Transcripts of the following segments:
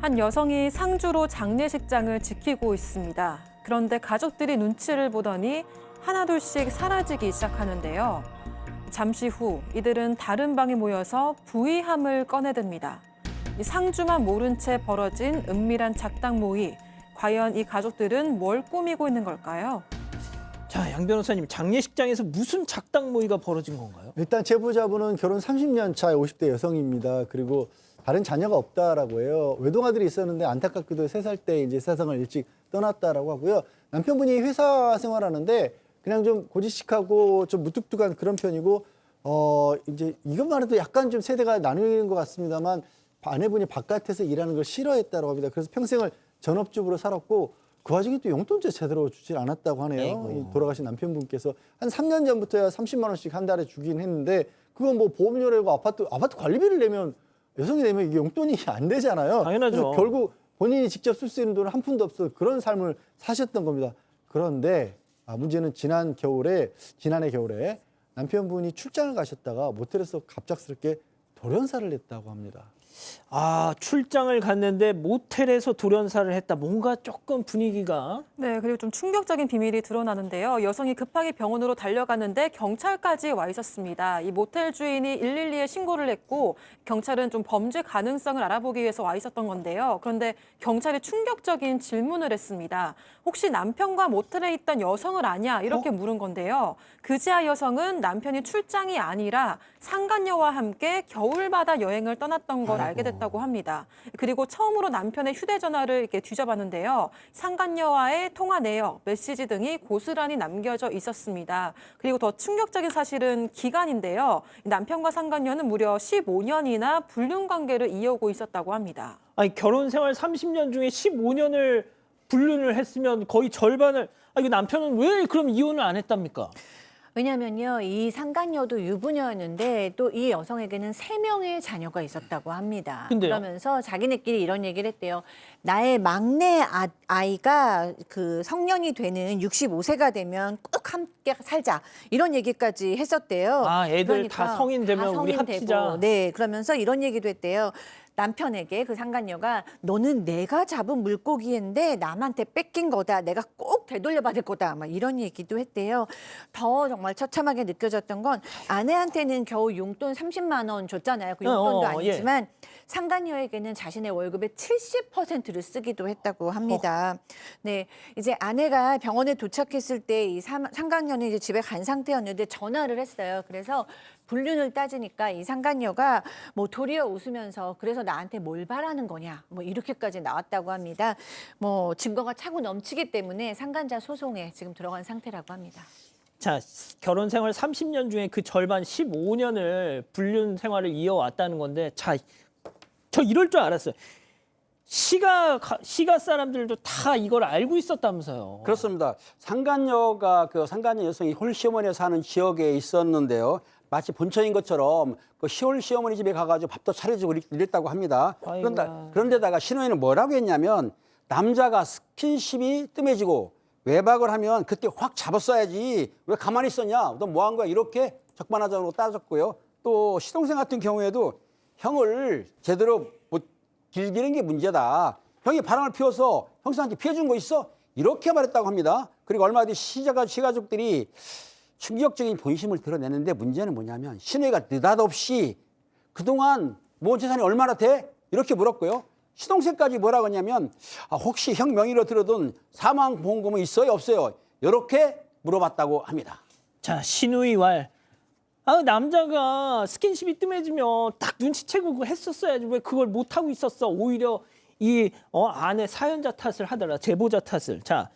한 여성이 상주로 장례식장을 지키고 있습니다. 그런데 가족들이 눈치를 보더니 하나둘씩 사라지기 시작하는데요. 잠시 후 이들은 다른 방에 모여서 부의함을 꺼내듭니다. 이 상주만 모른 채 벌어진 은밀한 작당 모의. 과연 이 가족들은 뭘 꾸미고 있는 걸까요? 자, 양 변호사님, 장례식장에서 무슨 작당 모의가 벌어진 건가요? 일단 제보자분은 결혼 30년 차 50대 여성입니다. 그리고 다른 자녀가 없다라고 해요. 외동아들이 있었는데 안타깝게도 3살 때 이제 세상을 일찍 떠났다라고 하고요. 남편분이 회사 생활하는데 그냥 좀 고지식하고 좀 무뚝뚝한 그런 편이고 이제 이것만 해도 약간 좀 세대가 나뉘는 것 같습니다만 아내분이 바깥에서 일하는 걸 싫어했다고 합니다. 그래서 평생을 전업주부로 살았고 그 와중에 또 용돈도 제대로 주질 않았다고 하네요. 이 돌아가신 남편분께서 한 3년 전부터야 30만 원씩 한 달에 주긴 했는데 그건 뭐 보험료 내고 아파트 관리비를 내면 여성이 내면 이게 용돈이 안 되잖아요. 당연하죠. 그래서 결국 본인이 직접 쓸 수 있는 돈은 한 푼도 없어 그런 삶을 사셨던 겁니다. 그런데 문제는 지난해 겨울에 남편분이 출장을 가셨다가 모텔에서 갑작스럽게 돌연사를 했다고 합니다. 아, 출장을 갔는데 모텔에서 돌연사를 했다. 뭔가 조금 분위기가. 네, 그리고 좀 충격적인 비밀이 드러나는데요. 여성이 급하게 병원으로 달려갔는데 경찰까지 와 있었습니다. 이 모텔 주인이 112에 신고를 했고 경찰은 좀 범죄 가능성을 알아보기 위해서 와 있었던 건데요. 그런데 경찰이 충격적인 질문을 했습니다. 혹시 남편과 모텔에 있던 여성을 아냐? 이렇게 물은 건데요. 그제야 여성은 남편이 출장이 아니라 상간녀와 함께 겨울바다 여행을 떠났던 걸 알게 됐다고 합니다. 그리고 처음으로 남편의 휴대전화를 이렇게 뒤져봤는데요. 상간녀와의 통화 내역, 메시지 등이 고스란히 남겨져 있었습니다. 그리고 더 충격적인 사실은 기간인데요. 남편과 상간녀는 무려 15년이나 불륜 관계를 이어오고 있었다고 합니다. 아니, 결혼 생활 30년 중에 15년을 불륜을 했으면 거의 절반을. 이거 남편은 왜 그럼 이혼을 안 했답니까? 왜냐면요, 이 상간녀도 유부녀였는데 또 이 여성에게는 3명의 자녀가 있었다고 합니다. 근데요? 그러면서 자기네끼리 이런 얘기를 했대요. 나의 막내 아이가 그 성년이 되는 65세가 되면 꼭 함께 살자. 이런 얘기까지 했었대요. 아, 애들 다 성인 되면 우리 합치자. 네, 그러면서 이런 얘기도 했대요. 남편에게 그 상간녀가 너는 내가 잡은 물고기인데 남한테 뺏긴 거다. 내가 꼭 되돌려받을 거다. 막 이런 얘기도 했대요. 더 정말 처참하게 느껴졌던 건 아내한테는 겨우 용돈 30만 원 줬잖아요. 그 용돈도 아니지만 상간녀에게는 자신의 월급의 70%를 쓰기도 했다고 합니다. 네, 이제 아내가 병원에 도착했을 때 이 상간녀는 이제 집에 간 상태였는데 전화를 했어요. 그래서 불륜을 따지니까 이 상간녀가 뭐 도리어 웃으면서 그래서 나한테 뭘 바라는 거냐 뭐 이렇게까지 나왔다고 합니다. 뭐 증거가 차고 넘치기 때문에 상간자 소송에 지금 들어간 상태라고 합니다. 자, 결혼 생활 30년 중에 그 절반 15년을 불륜 생활을 이어왔다는 건데, 자, 저 이럴 줄 알았어요. 시가 사람들도 다 이걸 알고 있었다면서요. 그렇습니다. 상간녀가 그 상간녀 여성이 홀시어머니가 사는 지역에 있었는데요. 마치 본처인 것처럼 그 시어머니 집에 가가지고 밥도 차려주고 이랬다고 합니다. 그런데다가 신혼에는 뭐라고 했냐면 남자가 스킨십이 뜸해지고 외박을 하면 그때 확 잡았어야지 왜 가만히 있었냐? 너 뭐 한 거야? 이렇게 적반하장으로 따졌고요. 또 시동생 같은 경우에도 형을 제대로 못 즐기는 게 문제다. 형이 바람을 피워서 형수한테 피해 준 거 있어? 이렇게 말했다고 합니다. 그리고 얼마 뒤 시가족들이 충격적인 본심을 드러내는데 문제는 뭐냐면 신우이가 느닷없이 그동안 모은 재산이 얼마나 돼? 이렇게 물었고요. 시동생까지 뭐라고 했냐면 혹시 형 명의로 들어둔 사망보험금은 있어요? 없어요? 이렇게 물어봤다고 합니다. 자, 신우이왈. 남자가 스킨십이 뜸해지면 딱 눈치채고 했었어야지. 왜 그걸 못하고 있었어? 오히려 이 아내 사연자 탓을 하더라. 제보자 탓을. 자,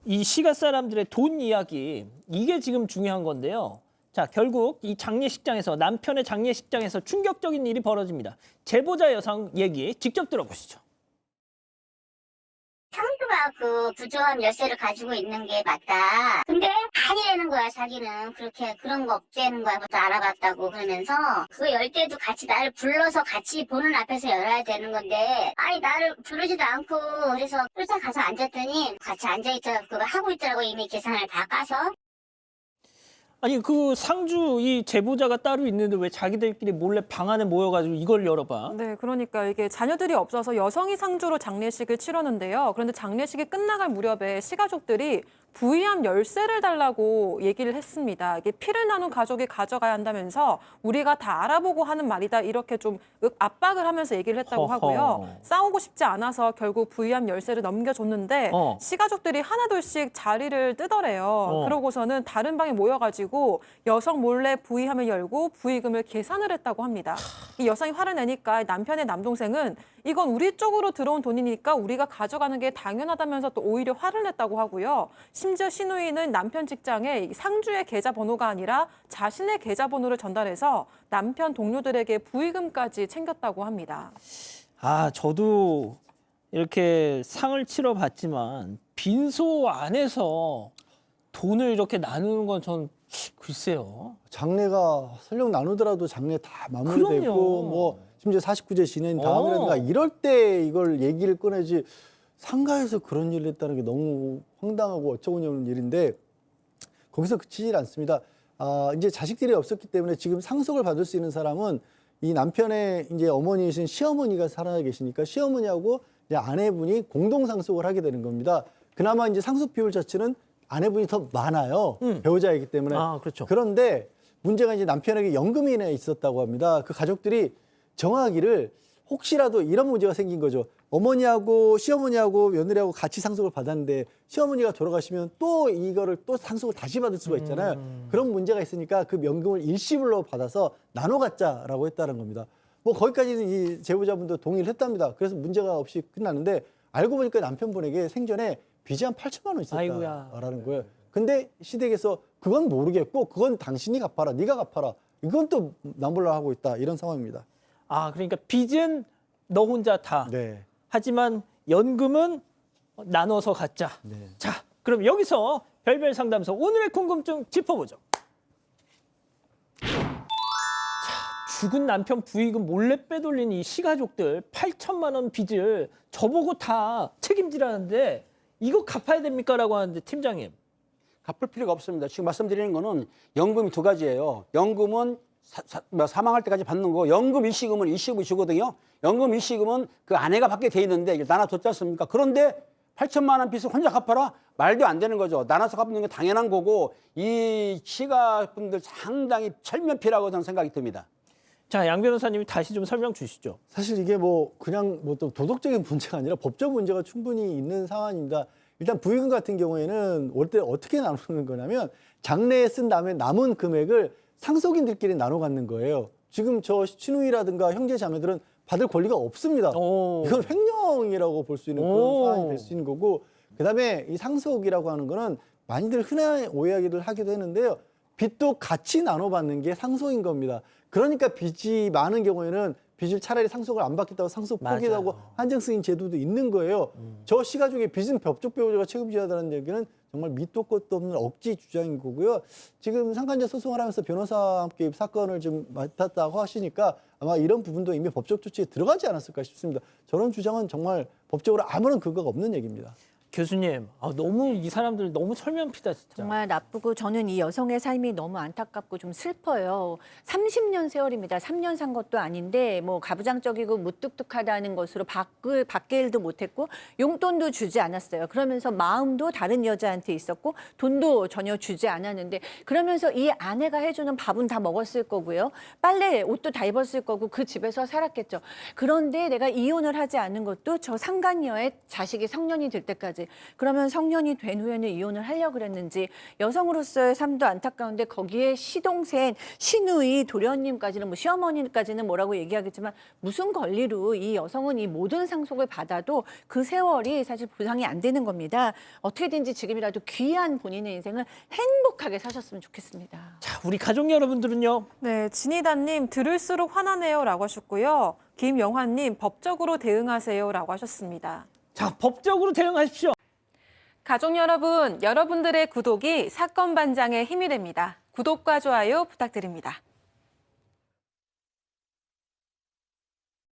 이 시가 사람들의 돈 이야기, 이게 지금 중요한 건데요. 자, 결국 이 장례식장에서, 남편의 장례식장에서 충격적인 일이 벌어집니다. 제보자 여성 얘기 직접 들어보시죠. 상주가 그 부조한 열쇠를 가지고 있는 게 맞다. 근데 아니라는 거야, 자기는. 그런 거 없다는 거야. 부터 알아봤다고 그러면서 그거 열 때도 같이 나를 불러서 같이 보는 앞에서 열어야 되는 건데 아니 나를 부르지도 않고 그래서 쫓아가서 앉았더니 같이 앉아있더라고. 그거 하고 있더라고. 이미 계산을 다 까서. 아니 그 상주 이 제보자가 따로 있는데 왜 자기들끼리 몰래 방 안에 모여가지고 이걸 열어봐? 네, 그러니까 이게 자녀들이 없어서 여성이 상주로 장례식을 치렀는데요. 그런데 장례식이 끝나갈 무렵에 시가족들이 부의함 열쇠를 달라고 얘기를 했습니다. 이게 피를 나눈 가족이 가져가야 한다면서 우리가 다 알아보고 하는 말이다 이렇게 좀 압박을 하면서 얘기를 했다고 허허. 하고요. 싸우고 싶지 않아서 결국 부의함 열쇠를 넘겨줬는데 시가족들이 하나둘씩 자리를 뜨더래요. 그러고서는 다른 방에 모여가지고 여성 몰래 부의함을 열고 부의금을 계산을 했다고 합니다. 이 여성이 화를 내니까 남편의 남동생은 이건 우리 쪽으로 들어온 돈이니까 우리가 가져가는 게 당연하다면서 또 오히려 화를 냈다고 하고요. 심지어 시누이는 남편 직장에 상주의 계좌번호가 아니라 자신의 계좌번호를 전달해서 남편 동료들에게 부의금까지 챙겼다고 합니다. 아, 저도 이렇게 상을 치러 봤지만 빈소 안에서 돈을 이렇게 나누는 건 전 글쎄요. 장례가 설령 나누더라도 장례 다 마무리되고 그럼요. 뭐 심지어 49제 지낸 다음이라든가 이럴 때 이걸 얘기를 꺼내지 상가에서 그런 일을 했다는 게 너무 황당하고 어처구니 없는 일인데 거기서 그치질 않습니다. 이제 자식들이 없었기 때문에 지금 상속을 받을 수 있는 사람은 이 남편의 이제 어머니이신 시어머니가 살아 계시니까 시어머니하고 이제 아내분이 공동 상속을 하게 되는 겁니다. 그나마 이제 상속 비율 자체는 아내분이 더 많아요. 배우자이기 때문에. 아, 그렇죠. 그런데 문제가 이제 남편에게 연금이 있었다고 합니다. 그 가족들이 정하기를 혹시라도 이런 문제가 생긴 거죠. 어머니하고 시어머니하고 며느리하고 같이 상속을 받았는데 시어머니가 돌아가시면 또 이거를 또 상속을 다시 받을 수가 있잖아요. 그런 문제가 있으니까 그 연금을 일시불로 받아서 나눠 갖자라고 했다는 겁니다. 뭐 거기까지는 이 제보자분도 동의를 했답니다. 그래서 문제가 없이 끝났는데 알고 보니까 남편분에게 생전에 빚이 한 8천만 원 있었다라는 거예요. 근데 시댁에서 그건 모르겠고 그건 당신이 갚아라, 네가 갚아라. 이건 또 남불라 하고 있다 이런 상황입니다. 아, 그러니까 빚은 너 혼자 다. 네. 하지만 연금은 나눠서 갖자. 네. 자, 그럼 여기서 별별 상담소 오늘의 궁금증 짚어보죠. 자, 죽은 남편 부의금 몰래 빼돌린 이 시가족들 8천만 원 빚을 저보고 다 책임지라는데 이거 갚아야 됩니까? 라고 하는데 팀장님. 갚을 필요가 없습니다. 지금 말씀드리는 거는 연금이 두 가지예요. 연금은 사망할 때까지 받는 거, 연금 일시금은 일시금이 주거든요. 연금 일시금은 그 아내가 받게 돼 있는데 이제 나눠줬지 않습니까? 그런데 8천만 원 빚을 혼자 갚아라? 말도 안 되는 거죠. 나눠서 갚는 게 당연한 거고 이 시가분들 상당히 철면피라고 저는 생각이 듭니다. 자, 양 변호사님이 다시 좀 설명 주시죠. 사실 이게 뭐 그냥 뭐 또 도덕적인 문제가 아니라 법적 문제가 충분히 있는 상황입니다. 일단 부의금 같은 경우에는 올 때 어떻게 나누는 거냐면 장래에 쓴 다음에 남은 금액을 상속인들끼리 나눠 갖는 거예요. 지금 저 시누이라든가 형제 자매들은 받을 권리가 없습니다. 이건 횡령이라고 볼 수 있는 그런 상황이 될 수 있는 거고, 그다음에 이 상속이라고 하는 거는 많이들 흔한 오해하기도 하기도 했는데요. 빚도 같이 나눠 받는 게 상속인 겁니다. 그러니까 빚이 많은 경우에는 빚을 차라리 상속을 안 받겠다고 상속 포기하고 한정 승인 제도도 있는 거예요. 저 시가족의 빚은 법적 배우자가 책임져야 한다는 얘기는 정말 밑도 끝도 없는 억지 주장인 거고요. 지금 상간녀 소송을 하면서 변호사와 함께 이 사건을 좀 맡았다고 하시니까 아마 이런 부분도 이미 법적 조치에 들어가지 않았을까 싶습니다. 저런 주장은 정말 법적으로 아무런 근거가 없는 얘기입니다. 교수님, 너무 이 사람들 너무 철면피다 진짜. 정말 나쁘고 저는 이 여성의 삶이 너무 안타깝고 좀 슬퍼요. 30년 세월입니다. 3년 산 것도 아닌데 뭐 가부장적이고 무뚝뚝하다는 것으로 밖에 일도 못했고 용돈도 주지 않았어요. 그러면서 마음도 다른 여자한테 있었고 돈도 전혀 주지 않았는데 그러면서 이 아내가 해주는 밥은 다 먹었을 거고요. 빨래, 옷도 다 입었을 거고 그 집에서 살았겠죠. 그런데 내가 이혼을 하지 않는 것도 저 상간녀의 자식이 성년이 될 때까지 그러면 성년이 된 후에는 이혼을 하려고 그랬는지 여성으로서의 삶도 안타까운데 거기에 시동생, 시누이, 도련님까지는 뭐 시어머니까지는 뭐라고 얘기하겠지만 무슨 권리로 이 여성은 이 모든 상속을 받아도 그 세월이 사실 보상이 안 되는 겁니다. 어떻게든지 지금이라도 귀한 본인의 인생을 행복하게 사셨으면 좋겠습니다. 자, 우리 가족 여러분들은요. 네, 진희다님 들을수록 화나네요라고 하셨고요. 김영환님 법적으로 대응하세요라고 하셨습니다. 자, 법적으로 대응하십시오. 가족 여러분, 여러분들의 구독이 사건 반장의 힘이 됩니다. 구독과 좋아요 부탁드립니다.